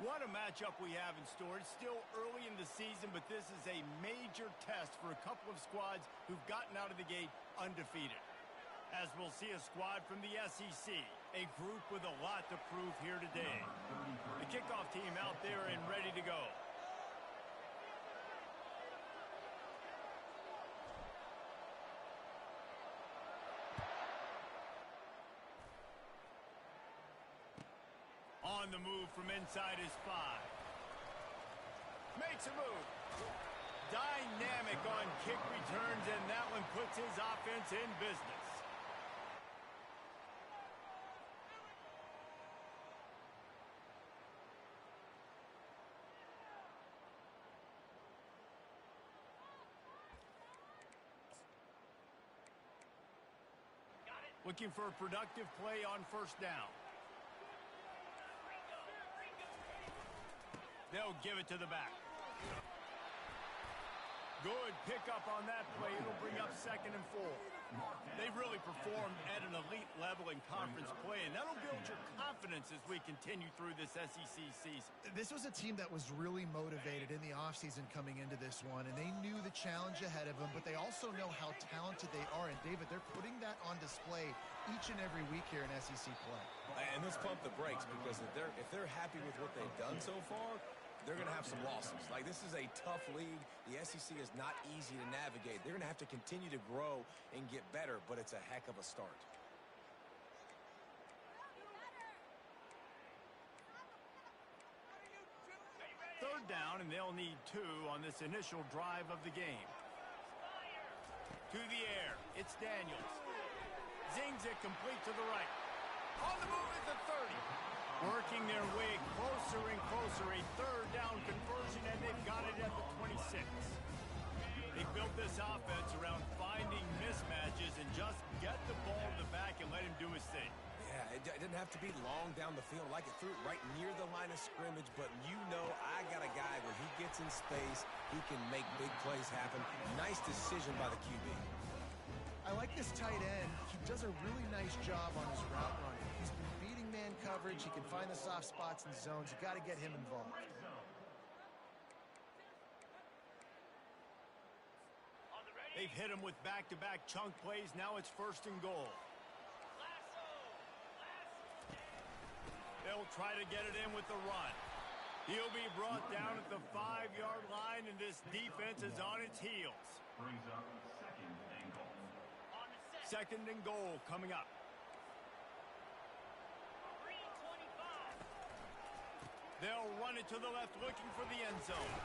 What a matchup we have in store. It's still early in the season, but this is a major test for a couple of squads who've gotten out of the gate undefeated. As we'll see a squad from the SEC, a group with a lot to prove here today. The kickoff team out there and ready to go. On the move from inside his 5. Makes a move. Dynamic on kick returns, and that one puts his offense in business. Looking for a productive play on first down. They'll give it to the back. Good pickup on that play. It'll bring up 2nd and 4. They've really performed at an elite level in conference play, and that'll build your confidence as we continue through this SEC season. This was a team that was really motivated in the offseason coming into this one, and they knew the challenge ahead of them, but they also know how talented they are. And, David, they're putting that on display each and every week here in SEC play. And let's pump the brakes, because if they're happy with what they've done so far, they're going to have some losses. Like, this is a tough league. The SEC is not easy to navigate. They're going to have to continue to grow and get better, but it's a heck of a start. Third down, and they'll need 2 on this initial drive of the game. To the air, it's Daniels. Zings it complete to the right. On the move at the 30. Working their way closer and closer. A third down conversion, and they've got it at the 26. They built this offense around finding mismatches and just get the ball in the back and let him do his thing. Yeah, it didn't have to be long down the field. Like, it threw it right near the line of scrimmage, but you know I got a guy when he gets in space, he can make big plays happen. Nice decision by the QB. I like this tight end. He does a really nice job on his route running. He's been beating man coverage. He can find the soft spots and zones. You got to get him involved. They've hit him with back-to-back chunk plays. Now it's 1st and goal. They'll try to get it in with the run. He'll be brought down at the 5-yard line, and this defense is on its heels. Brings up 2nd and goal. 2nd and goal coming up. They'll run it to the left, looking for the end zone.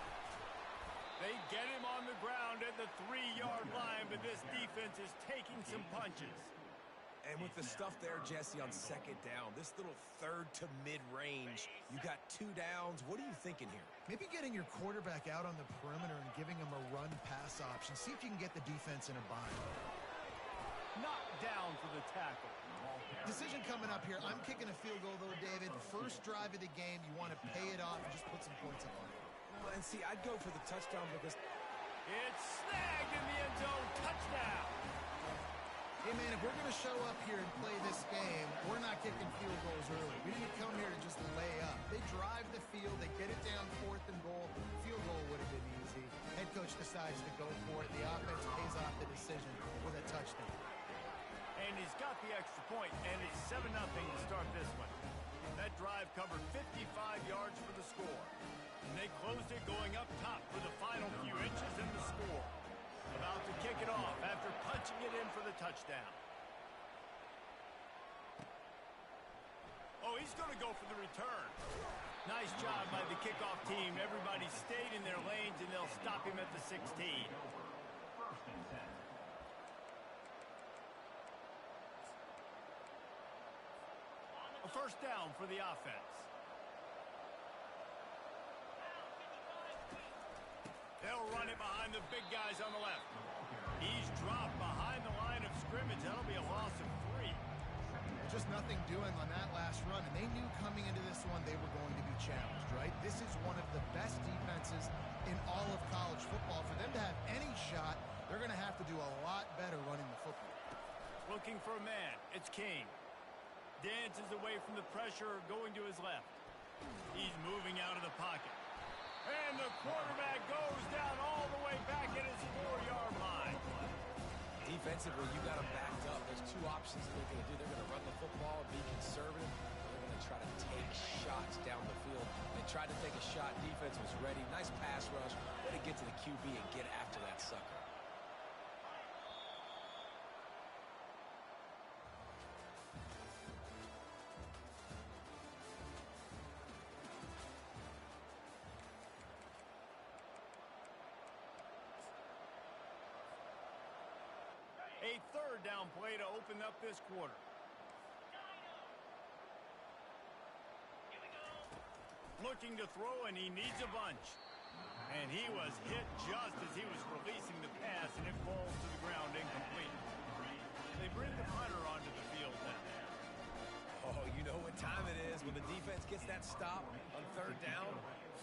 They get him on the ground at the 3-yard line, but this defense is taking some punches. And with the stuff there, Jesse, on 2nd down, this little 3rd to mid-range, you got 2 downs. What are you thinking here? Maybe getting your quarterback out on the perimeter and giving him a run-pass option. See if you can get the defense in a bind. Knocked down for the tackle. Decision coming up here. I'm kicking a field goal, though, David. First drive of the game, you want to pay it off and just put some points up on it. Well, and see, I'd go for the touchdown because it's snagged in the end zone. Touchdown. Hey, man, if we're going to show up here and play this game, we're not kicking field goals early. We didn't come here to just lay up. They drive the field. They get it down 4th and goal. Field goal would have been easy. Head coach decides to go for it. The offense pays off the decision with a touchdown. And he's got the extra point, and it's 7-0 to start this one. That drive covered 55 yards for the score. And they closed it going up top for the final few inches in the score. About to kick it off after punching it in for the touchdown. Oh, he's going to go for the return. Nice job by the kickoff team. Everybody stayed in their lanes, and they'll stop him at the 16. 1st and 10. A first down for the offense. They'll run it behind the big guys on the left. He's dropped behind the line of scrimmage. That'll be a loss of 3. Just nothing doing on that last run, and they knew coming into this one they were going to be challenged, right? This is one of the best defenses in all of college football. For them to have any shot, they're going to have to do a lot better running the football. Looking for a man. It's King. Dances away from the pressure, going to his left. He's moving out of the pocket. And the quarterback goes down all the way back at his 4-yard line. Defensively, you got them backed up. There's two options that they're going to do. They're going to run the football, be conservative. They're going to try to take shots down the field. They tried to take a shot. Defense was ready. Nice pass rush. Way to get to the QB and get after that sucker. A third down play to open up this quarter. Looking to throw, and he needs a bunch. And he was hit just as he was releasing the pass, and it falls to the ground incomplete. They bring the punter onto the field now. Oh, you know what time it is when the defense gets that stop on third down.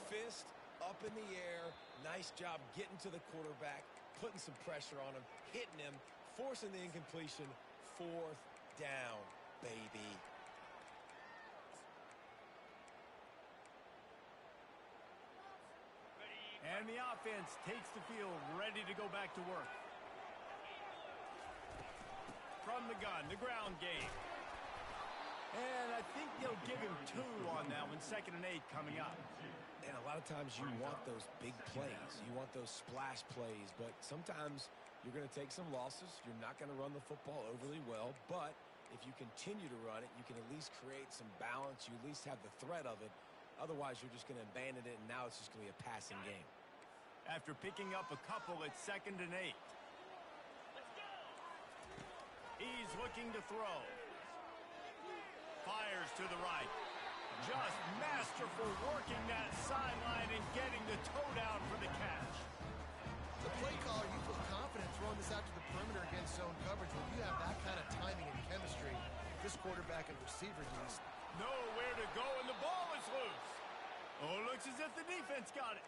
Fist up in the air. Nice job getting to the quarterback, putting some pressure on him, hitting him, forcing the incompletion. Fourth down, baby. And the offense takes the field, ready to go back to work. From the gun, the ground game. And I think they'll give him 2 on that one, 2nd and 8 coming up. And a lot of times you want those big plays. You want those splash plays, but sometimes you're going to take some losses. You're not going to run the football overly well, but if you continue to run it, you can at least create some balance. You at least have the threat of it. Otherwise, you're just going to abandon it, and now it's just going to be a passing game. After picking up a couple, it's 2nd and 8. He's looking to throw. Fires to the right. Just masterful working that sideline and getting the toe down for the catch. The play caller, you feel confident throwing this out to the perimeter against zone coverage. When you have that kind of timing and chemistry, this quarterback and receiver just nowhere to go, and the ball is loose. Oh, looks as if the defense got it.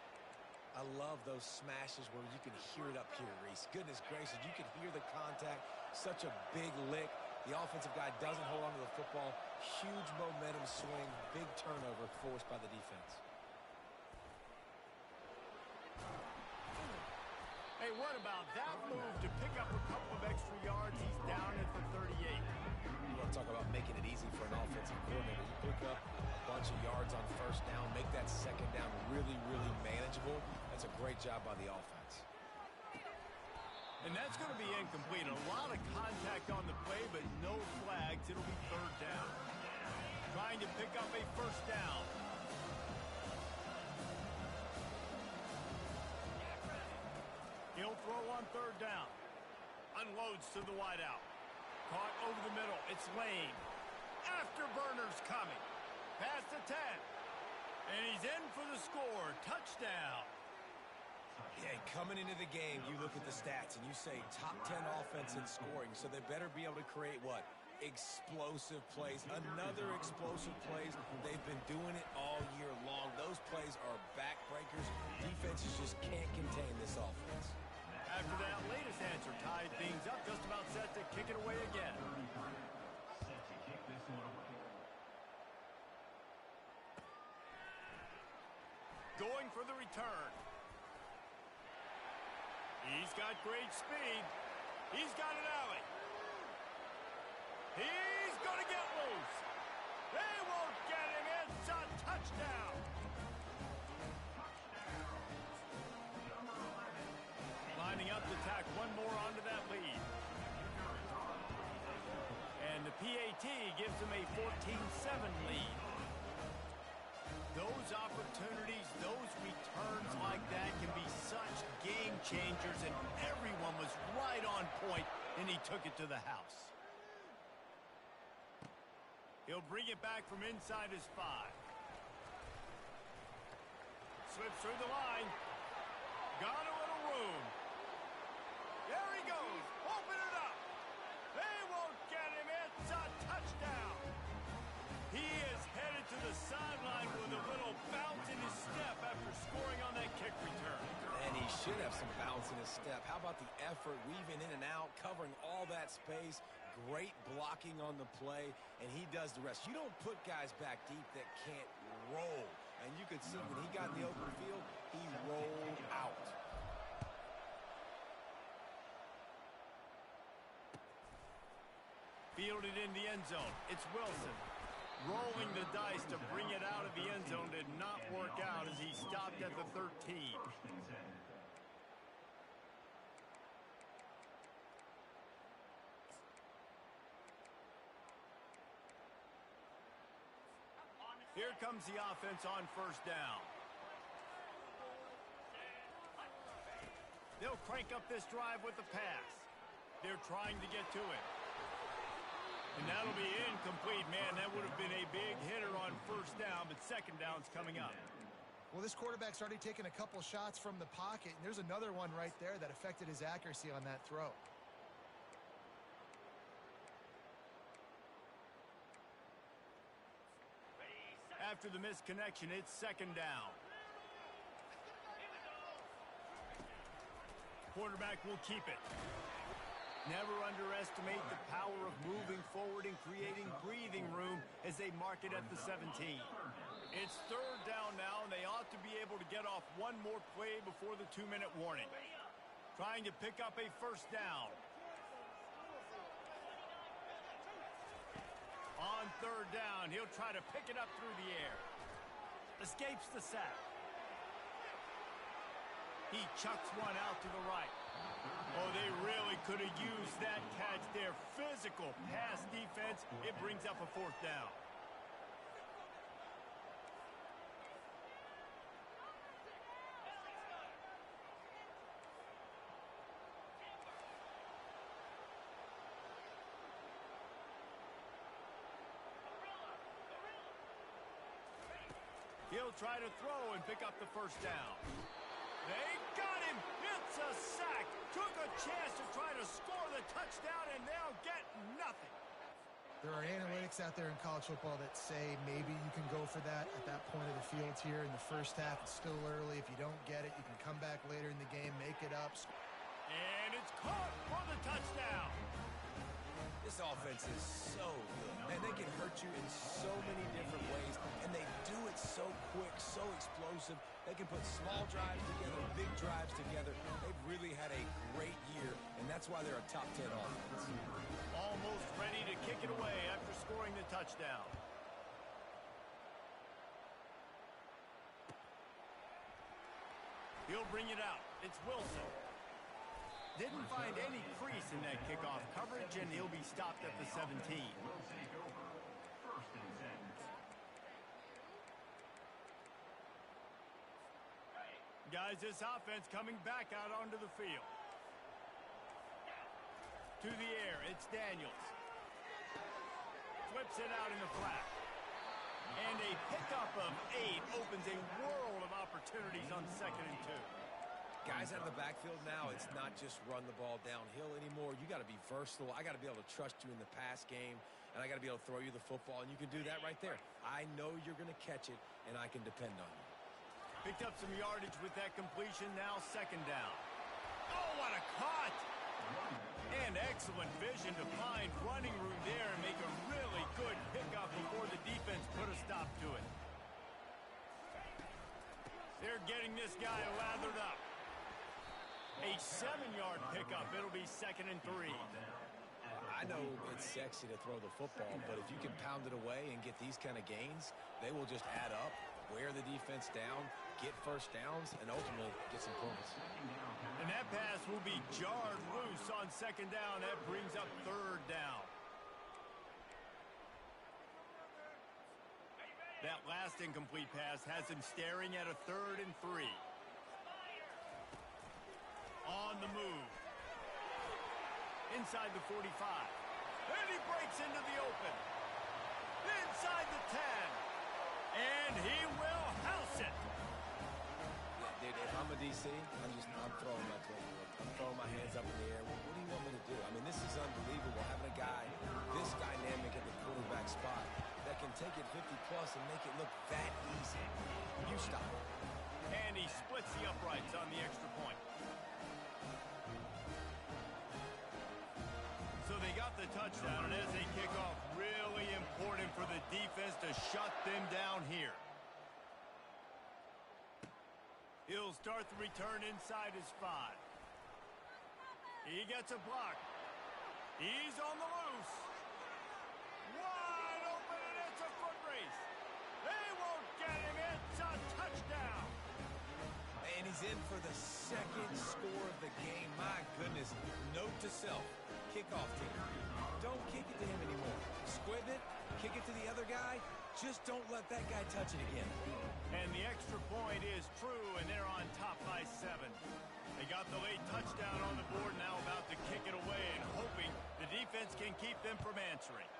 I love those smashes where you can hear it up here, Reese. Goodness gracious, you can hear the contact. Such a big lick. The offensive guy doesn't hold on to the football. Huge momentum swing. Big turnover forced by the defense. Hey, what about that move to pick up a couple of extra yards? He's down at the 38. You want to talk about making it easy for an offensive coordinator. You pick up a bunch of yards on first down, make that second down really, really manageable. That's a great job by the offense. And that's going to be incomplete. A lot of contact on the play, but no flags. It'll be 3rd down. Trying to pick up a first down. He'll throw on 3rd down. Unloads to the wideout. Caught over the middle. It's Lane. Afterburner's coming. Past the 10. And he's in for the score. Touchdown. Yeah, coming into the game, you look at the stats and you say top 10 offense in scoring, so they better be able to create what? Explosive plays. Another explosive plays. They've been doing it all year long. Those plays are backbreakers. Defenses just can't contain this offense. After that latest answer tied things up, just about set to kick it away again. Set to kick this one away. Going for the return. He's got great speed. He's got an alley. He's going to get loose. They won't get him. It's a touchdown. Lining up to tack one more onto that lead. And the PAT gives them a 14-7 lead. Those opportunities, those returns like that can be such game changers, and everyone was right on point, and he took it to the house. He'll bring it back from inside his 5. Slips through the line. Got a little room. There he goes. Open it up. They won't get him. It's a touchdown. He is headed to the sideline with a little bounce in his step after scoring on that kick return. And he should have some bounce in his step. How about the effort, weaving in and out, covering all that space, great blocking on the play, and he does the rest. You don't put guys back deep that can't roll. And you could see when he got in the open field, he rolled out. Fielded in the end zone. It's Wilson. Rolling the dice to bring it out of the end zone did not work out as he stopped at the 13. Here comes the offense on first down. They'll crank up this drive with the pass. They're trying to get to it. And that'll be incomplete. Man, that would have been a big hitter on first down, but second down's coming up. Well, this quarterback's already taken a couple shots from the pocket, and there's another one right there that affected his accuracy on that throw. After the missed connection, it's second down. Quarterback will keep it. Never underestimate the power of moving forward and creating breathing room as they mark it at the 17. It's third down now, and they ought to be able to get off one more play before the 2-minute warning. Trying to pick up a first down. On third down, he'll try to pick it up through the air. Escapes the sack. He chucks one out to the right. Oh, they really could have used that catch there. Physical pass defense. It brings up a fourth down. He'll try to throw and pick up the first down. They got him. It's a sack. Took a chance to try to score the touchdown, and they'll get nothing. There are analytics out there in college football that say maybe you can go for that at that point of the field here in the first half. It's still early. If you don't get it, you can come back later in the game, make it up. And it's caught for the touchdown. This offense is so good, and they can hurt you in so many different ways, and they do it so quick, so explosive. They can put small drives together, big drives together. They've really had a great year, and that's why they're a top 10 offense. Almost ready to kick it away after scoring the touchdown. He'll bring it out. It's Wilson. Didn't find any crease in that kickoff coverage, and he'll be stopped at the 17. Guys, this offense coming back out onto the field. To the air, it's Daniels. Flips it out in the flat. And a pickup of 8 opens a world of opportunities on 2nd and 2. Guys out of the backfield now, it's not just run the ball downhill anymore. You got to be versatile. I got to be able to trust you in the pass game, and I got to be able to throw you the football, and you can do that right there. I know you're going to catch it, and I can depend on you. Picked up some yardage with that completion. Now second down. Oh, what a cut! And excellent vision to find running room there and make a really good pickup before the defense put a stop to it. They're getting this guy lathered up. A 7-yard pickup. It'll be 2nd and 3. I know it's sexy to throw the football, but if you can pound it away and get these kind of gains, they will just add up, wear the defense down, get first downs, and ultimately get some points. And that pass will be jarred loose on second down. That brings up third down. That last incomplete pass has him staring at a 3rd and 3. On the move. Inside the 45. And he breaks into the open. Inside the 10. And he will house it. Dude, if I'm a DC, I'm throwing my playbook. I'm throwing my hands up in the air. What do you want me to do? I mean, this is unbelievable, having a guy this dynamic at the quarterback spot that can take it 50-plus and make it look that easy. You stop it. And he splits the uprights on the extra point. So they got the touchdown, and as they kick off, really important for the defense to shut them down here. He'll start the return inside his 5. He gets a block. He's on the loose. Wide open, and it's a foot race. They won't get him. It's a touchdown. And he's in for the second score of the game. My goodness. Note to self. Kickoff team. Don't kick it to him anymore. Squib it. Kick it to the other guy. Just don't let that guy touch it again. And the extra point is true, and they're on top by 7. They got the late touchdown on the board, now about to kick it away and hoping the defense can keep them from answering.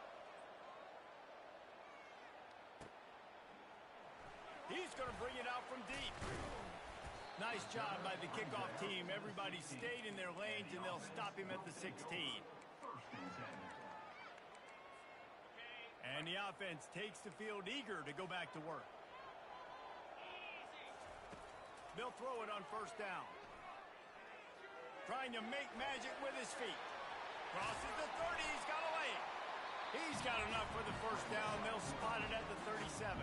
He's going to bring it out from deep. Nice job by the kickoff team. Everybody stayed in their lanes, and they'll stop him at the 16. And the offense takes the field eager to go back to work. They'll throw it on first down. Trying to make magic with his feet. Crosses the 30. He's got a lane. He's got enough for the first down. They'll spot it at the 37.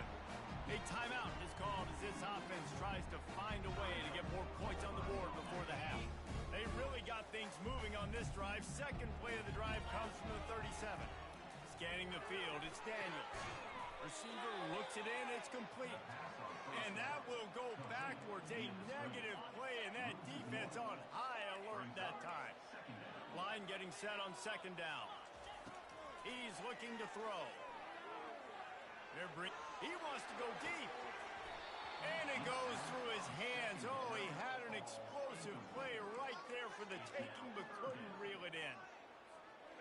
A timeout is called as this offense tries to find a way to get more points on the board before the half. They really got things moving on this drive. Second play of the drive comes from the 37. Scanning the field, it's Daniels. Receiver looks it in, it's complete. And that will go backwards. A negative play, and that defense on high alert that time. Line getting set on second down. He's looking to throw. He wants to go deep. And it goes through his hands. Oh, he had an explosive play right there for the taking, but couldn't reel it in.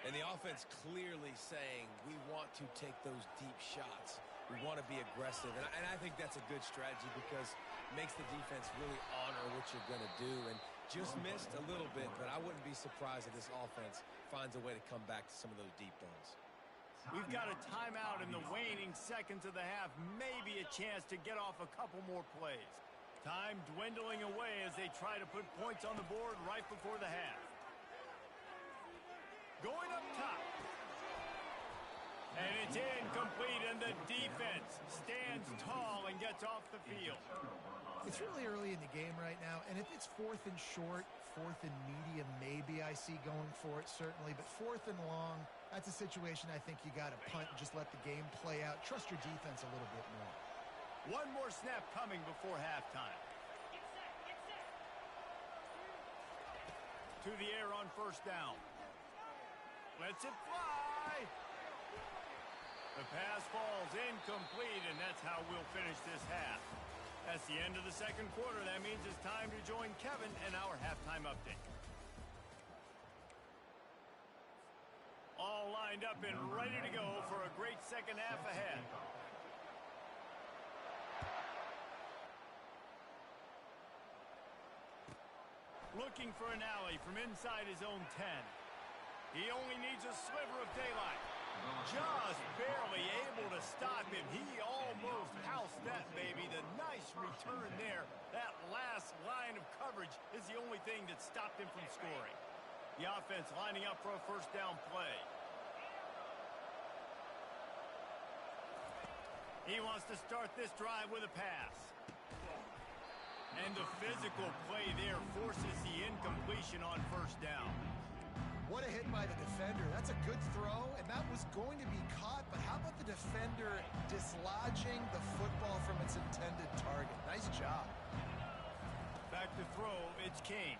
And the offense clearly saying, we want to take those deep shots. We want to be aggressive. And I think that's a good strategy because it makes the defense really honor what you're going to do. And just missed a little bit, but I wouldn't be surprised if this offense finds a way to come back to some of those deep zones. We've got a timeout in the waning seconds of the half. Maybe a chance to get off a couple more plays. Time dwindling away as they try to put points on the board right before the half. Going up top. And it's incomplete, and the defense stands tall and gets off the field. It's really early in the game right now, and if it's 4th and short, 4th and medium, maybe I see going for it, certainly. But 4th and long, that's a situation I think you got to punt and just let the game play out. Trust your defense a little bit more. One more snap coming before halftime. To the air on first down. Lets it fly. The pass falls incomplete, and that's how we'll finish this half. That's the end of the second quarter. That means it's time to join Kevin and our halftime update. All lined up and ready to go for a great second half ahead. Looking for an alley from inside his own 10. He only needs a sliver of daylight. Just barely able to stop him. He almost housed that baby. The nice return there. That last line of coverage is the only thing that stopped him from scoring. The offense lining up for a first down play. He wants to start this drive with a pass. And the physical play there forces the incompletion on first down. What a hit by the defender. That's a good throw, and that was going to be caught, but how about the defender dislodging the football from its intended target? Nice job. Back to throw, it's King.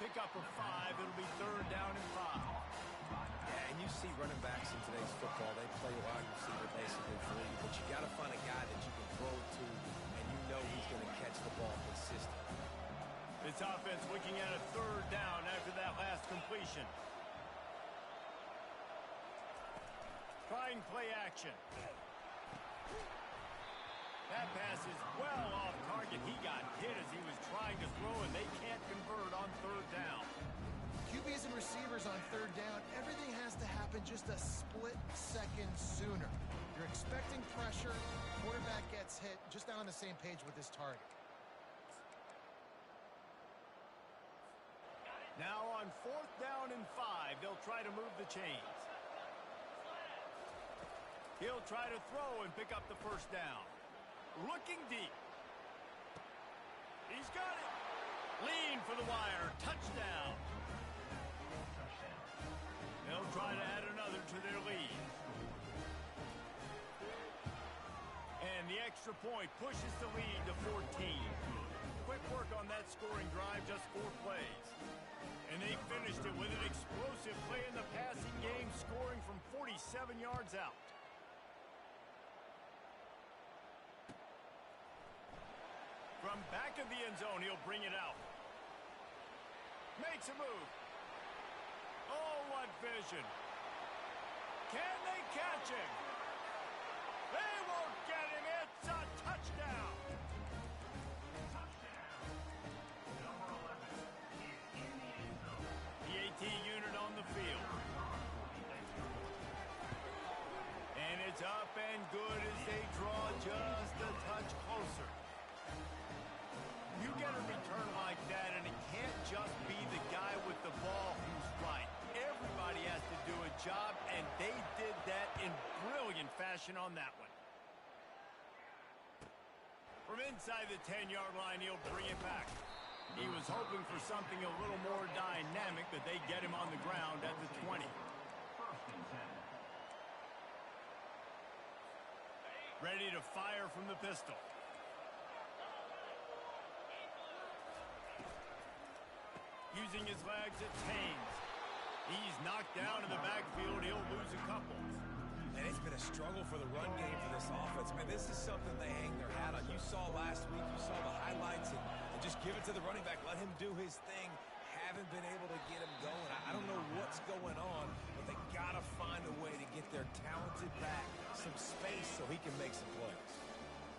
Pick up a 5, it'll be third down and 5. Yeah, and you see running backs in today's football, they play wide receiver basically for you, but you got to find a guy that you can throw to, and you know he's going to catch the ball consistently. This offense looking at a third down after that last completion. Trying play action. That pass is well off target. He got hit as he was trying to throw, and they can't convert on third down. QBs and receivers on third down, everything has to happen just a split second sooner. You're expecting pressure, quarterback gets hit, just not on the same page with his target. Now on fourth down and 5, they'll try to move the chains. He'll try to throw and pick up the first down. Looking deep. He's got it. Lean for the wire. Touchdown. They'll try to add another to their lead. And the extra point pushes the lead to 14. Quick work on that scoring drive, just 4 plays. And they finished it with an explosive play in the passing game, scoring from 47 yards out. From back of the end zone, he'll bring it out. Makes a move. Oh, what vision. Can they catch him? They won't get him. It's a touchdown. The AT unit on the field. And it's up and good as they draw just a touch closer. You get a return like that, and it can't just be the guy with the ball who's right. Everybody has to do a job, and they did that in brilliant fashion on that one. From inside the 10-yard line, he'll bring it back. He was hoping for something a little more dynamic, but they get him on the ground at the 20. Ready to fire from the pistol. Using his legs, it's Haynes. He's knocked down in the backfield. He'll lose a couple. And it's been a struggle for the run game for this offense. Man, this is something they hang their hat on. You saw last week, you saw the highlights, and just give it to the running back. Let him do his thing. Haven't been able to get him going. I don't know what's going on, but they got to find a way to get their talented back some space so he can make some plays.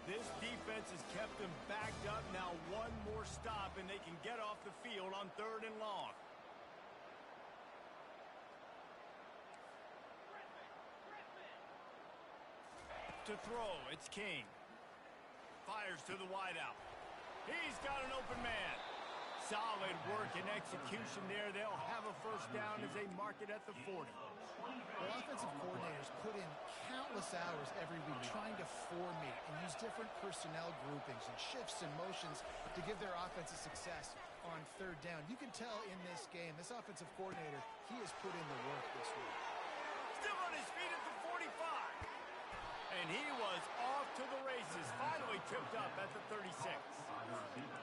This defense has kept them backed up. Now one more stop, and they can get off the field on 3rd and long. To throw, it's King. Fires to the wideout. He's got an open man. Solid work and execution there. They'll have a first down as they mark it at the 40. Well, offensive coordinators put in countless hours every week trying to formate and use different personnel groupings and shifts and motions to give their offensive success on 3rd down. You can tell in this game, this offensive coordinator, he has put in the work this week. Still on his feet at the 45. And he was off to the races. Finally tripped up at the 36.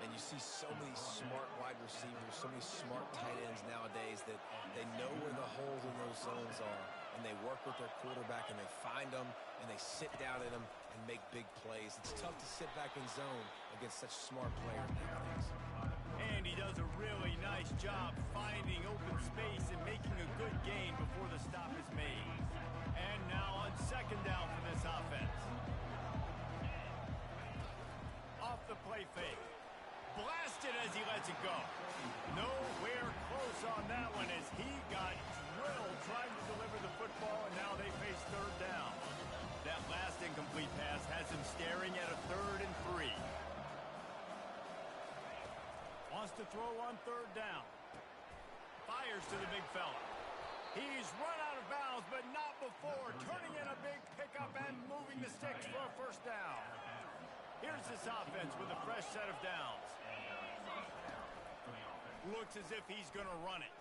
And you see so many smart wide receivers, so many smart tight ends nowadays that they know where the holes in those zones are, and they work with their quarterback, and they find them, and they sit down in them and make big plays. It's tough to sit back in zone against such smart players nowadays. And he does a really nice job finding open space and making a good gain before the stop is made. And now on 2nd down for this offense. Off the play fake. Blasted as he lets it go. Nowhere close on that one as he got drilled trying to deliver the football, and now they face 3rd down. That last incomplete pass has him staring at a 3rd and 3. Wants to throw on 3rd down. Fires to the big fella. He's run out of bounds, but not before turning in a big pickup and moving the sticks for a first down. Here's this offense with a fresh set of downs. Looks as if he's going to run it.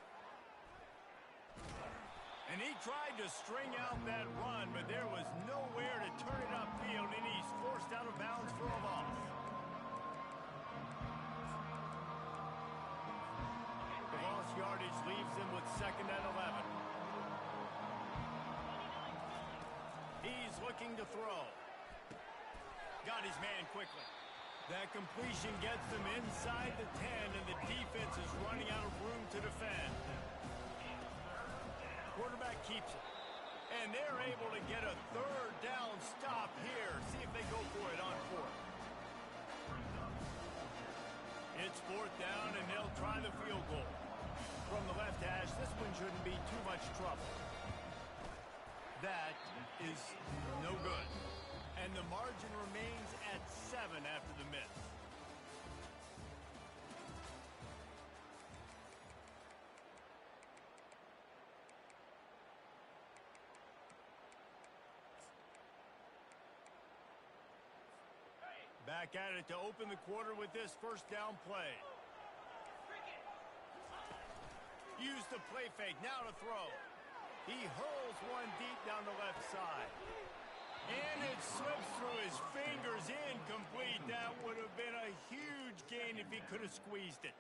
And he tried to string out that run, but there was nowhere to turn it upfield, and he's forced out of bounds for a loss. The lost yardage leaves him with 2nd and 11. He's looking to throw. Got his man quickly. That completion gets them inside the 10, and the defense is running out of room to defend. Quarterback keeps it. And they're able to get a 3rd down stop here. See if they go for it on 4th. It's 4th down, and they'll try the field goal. From the left hash, this one shouldn't be too much trouble. That is no good. And the margin remains at 7 after the miss. Back at it to open the quarter with this first down play. Use the play fake, now to throw. He hurls one deep down the left side. And it slips through his fingers, incomplete. That would have been a huge gain if he could have squeezed it.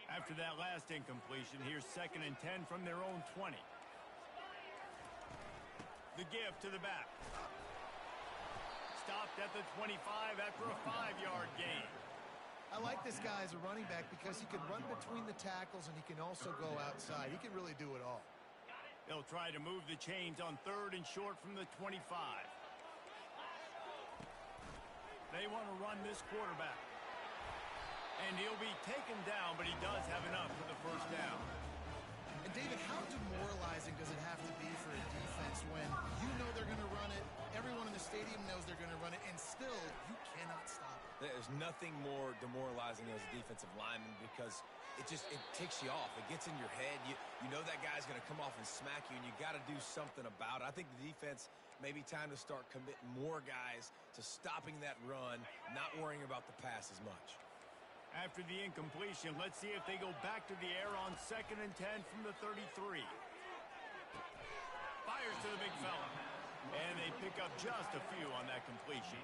After that last incompletion, here's 2nd and 10 from their own 20. The give to the back. Stopped at the 25 after a 5-yard gain. I like this guy as a running back because he can run between the tackles and he can also go outside. He can really do it all. They'll try to move the chains on 3rd and short from the 25. They want to run this quarterback. And he'll be taken down, but he does have enough for the first down. And David, how demoralizing does it have to be for a defense when you know they're going to run it, everyone in the stadium knows they're going to run it, and still you cannot stop it? There's nothing more demoralizing as a defensive lineman because it ticks you off. It gets in your head. You know that guy's going to come off and smack you, and you got to do something about it. I think the defense may be time to start committing more guys to stopping that run, not worrying about the pass as much. After the incompletion, let's see if they go back to the air on 2nd and 10 from the 33. Fires to the big fella. And they pick up just a few on that completion.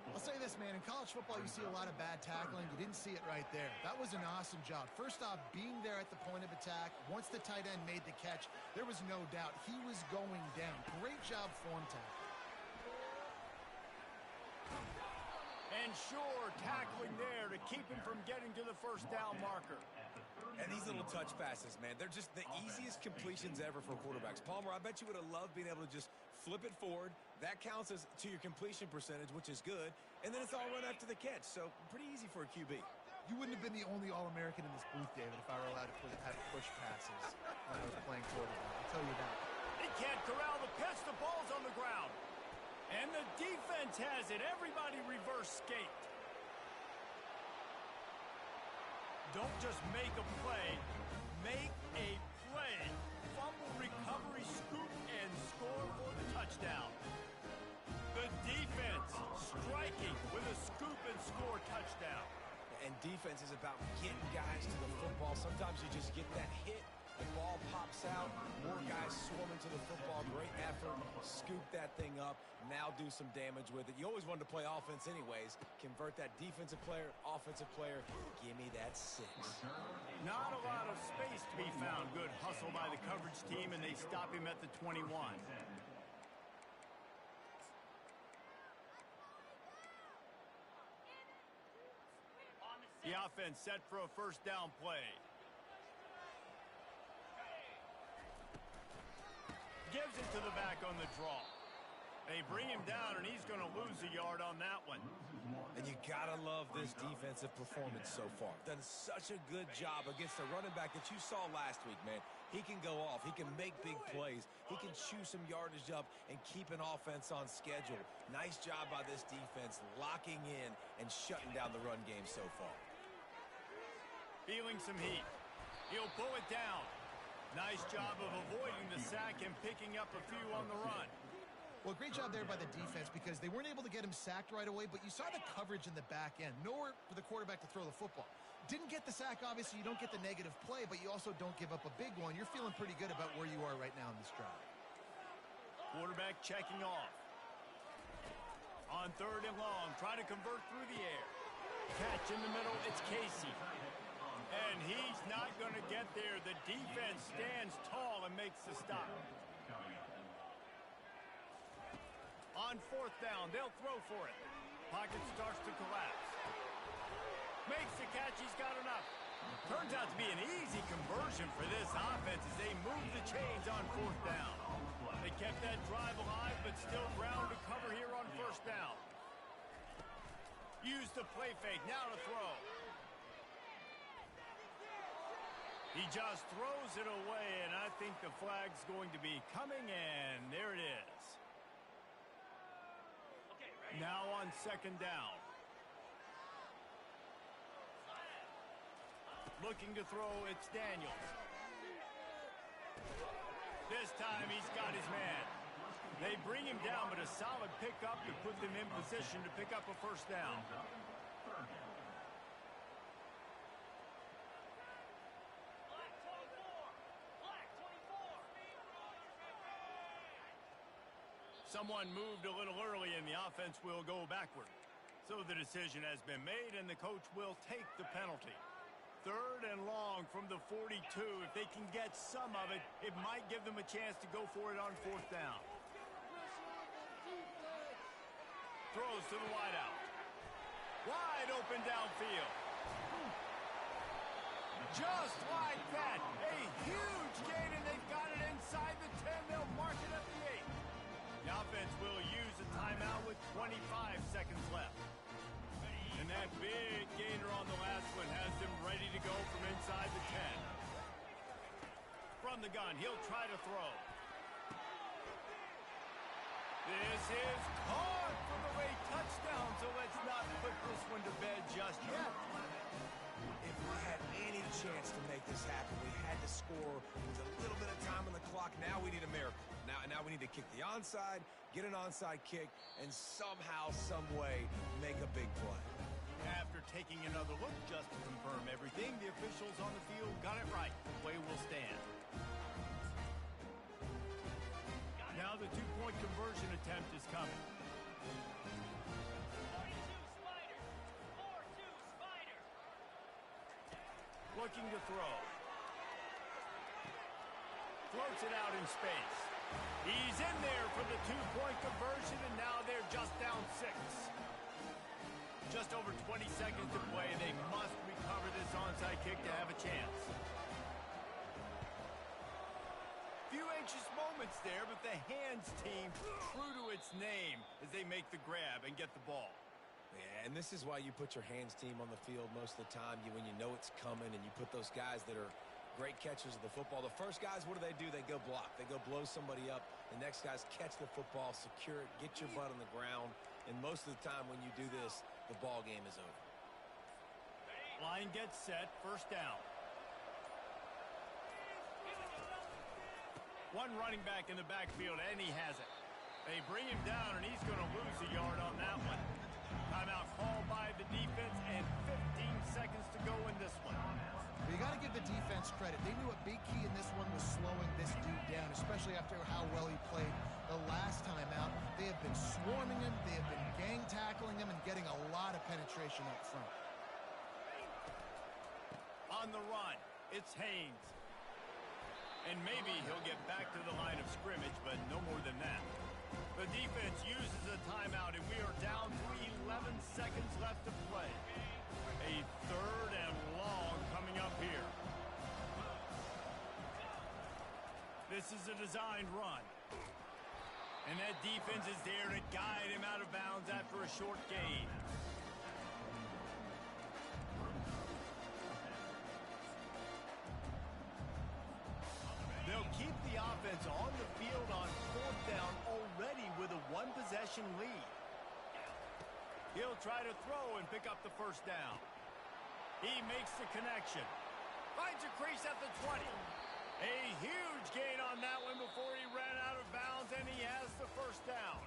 I'll say this, man. In college football, you see a lot of bad tackling. You didn't see it right there. That was an awesome job. First off, being there at the point of attack. Once the tight end made the catch, there was no doubt he was going down. Great job form tackle. And sure, tackling there to keep him from getting to the first down marker. And these little touch passes, man, they're just the easiest completions ever for quarterbacks. Palmer, I bet you would have loved being able to just flip it forward. That counts as to your completion percentage, which is good. And then it's all run after the catch, so pretty easy for a QB. You wouldn't have been the only All-American in this booth, David, if I were allowed to have push passes when I was playing quarterback. I'll tell you that. He can't corral the pitch. The ball's on the ground. And the defense has it. Everybody reverse skate. Don't just make a play. Make a play. Fumble, recovery, scoop, and score for the touchdown. The defense striking with a scoop and score touchdown. And defense is about getting guys to the football. Sometimes you just get that hit. The ball pops out, more guys swarming to the football. Great effort, scoop that thing up, now do some damage with it. You always wanted to play offense anyways. Convert that defensive player, offensive player. Give me that 6. Not a lot of space to be found. Good hustle by the coverage team, and they stop him at the 21. The offense set for a first down play. Gives it to the back on the draw. They bring him down, and he's going to lose a yard on that one. And you got to love this defensive performance so far. Done such a good job against a running back that you saw last week, man. He can go off. He can make big plays. He can chew some yardage up and keep an offense on schedule. Nice job by this defense locking in and shutting down the run game so far. Feeling some heat. He'll pull it down. Nice job of avoiding the sack and picking up a few on the run. Well, great job there by the defense because they weren't able to get him sacked right away, but you saw the coverage in the back end. Nowhere for the quarterback to throw the football. Didn't get the sack, obviously. You don't get the negative play, but you also don't give up a big one. You're feeling pretty good about where you are right now in this drive. Quarterback checking off. On 3rd and long, trying to convert through the air. Catch in the middle, it's Casey. And he's not going to get there. The defense stands tall and makes the stop. On 4th down, they'll throw for it. Pocket starts to collapse. Makes the catch, he's got enough. Turns out to be an easy conversion for this offense as they move the chains on 4th down. They kept that drive alive, but still ground to cover here on 1st down. Use the play fake, now to throw. He just throws it away, and I think the flag's going to be coming, and there it is. Now on 2nd down. Looking to throw, it's Daniels. This time he's got his man. They bring him down, but a solid pickup to put them in position to pick up a first down. Someone moved a little early, and the offense will go backward. So the decision has been made, and the coach will take the penalty. 3rd and long from the 42. If they can get some of it, it might give them a chance to go for it on 4th down. Throws to the wideout. Wide open downfield. Just like that. A huge gain, and they've got it inside the 10. They'll mark it at the 8. The offense will use a timeout with 25 seconds left. And that big gainer on the last one has them ready to go from inside the 10. From the gun, he'll try to throw. This is caught for the late touchdown, so let's not put this one to bed just yet. If we had any chance to make this happen, we had to score with a little bit of time on the clock. Now we need a miracle. Now we need to kick the onside, get an onside kick, and somehow, some way, make a big play. After taking another look just to confirm everything, the officials on the field got it right. The play will stand. Now the 2-point conversion attempt is coming. 42 Spider. 4-2 Spider. Looking to throw. Floats it out in space. He's in there for the 2-point conversion, and now they're just down 6. Just over 20 seconds to play. They must recover this onside kick to have a chance. Few anxious moments there, but the hands team true to its name as they make the grab and get the ball. Yeah, and this is why you put your hands team on the field most of the time. When you know it's coming, and you put those guys that are great catchers of the football. The first guys, what do? They go block. They go blow somebody up. The next guys catch the football, secure it, get your butt on the ground. And most of the time when you do this, the ball game is over. Line gets set, first down. One running back in the backfield, and he has it. They bring him down, and he's going to lose a yard on that one. Timeout called by the defense, and 15 seconds to go in this one. You got to give the defense credit. They knew a big key in this one was slowing this dude down, especially after how well he played the last time out. They have been swarming him. They have been gang tackling him and getting a lot of penetration up front. On the run, it's Haynes. And maybe he'll get back to the line of scrimmage, but no more than that. The defense uses a timeout, and we are down to 11 seconds left to play. A 3rd and long coming up here. This is a designed run. And that defense is there to guide him out of bounds after a short gain. They'll keep the offense on the field on 4th down already with a 1-possession lead. He'll try to throw and pick up the first down. He makes the connection. Finds a crease at the 20. A huge gain on that one before he ran out of bounds, and he has the first down.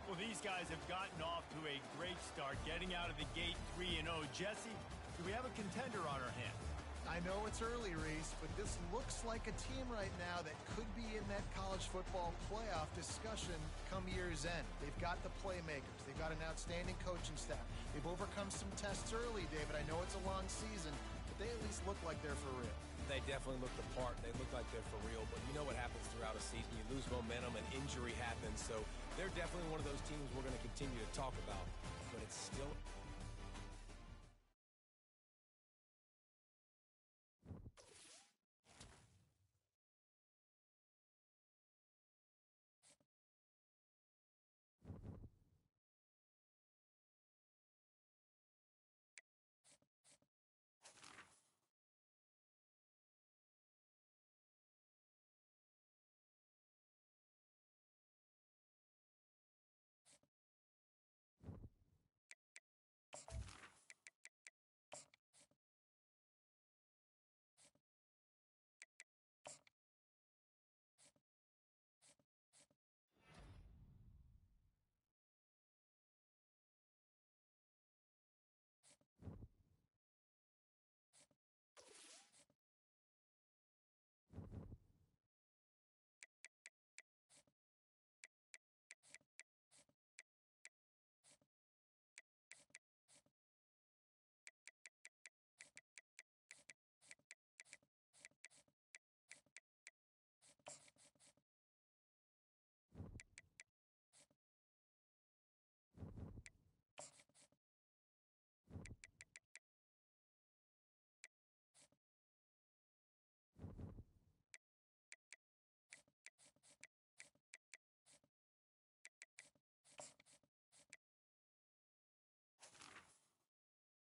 Well, these guys have gotten off to a great start, getting out of the gate 3-0. Jesse, do we have a contender on our hands? I know it's early, Reese, but this looks like a team right now that could be in that college football playoff discussion come year's end. They've got the playmakers. They've got an outstanding coaching staff. They've overcome some tests early, David. I know it's a long season, but they at least look like they're for real. They definitely look the part. They look like they're for real. But you know what happens throughout a season. You lose momentum and injury happens. So they're definitely one of those teams we're going to continue to talk about. But it's still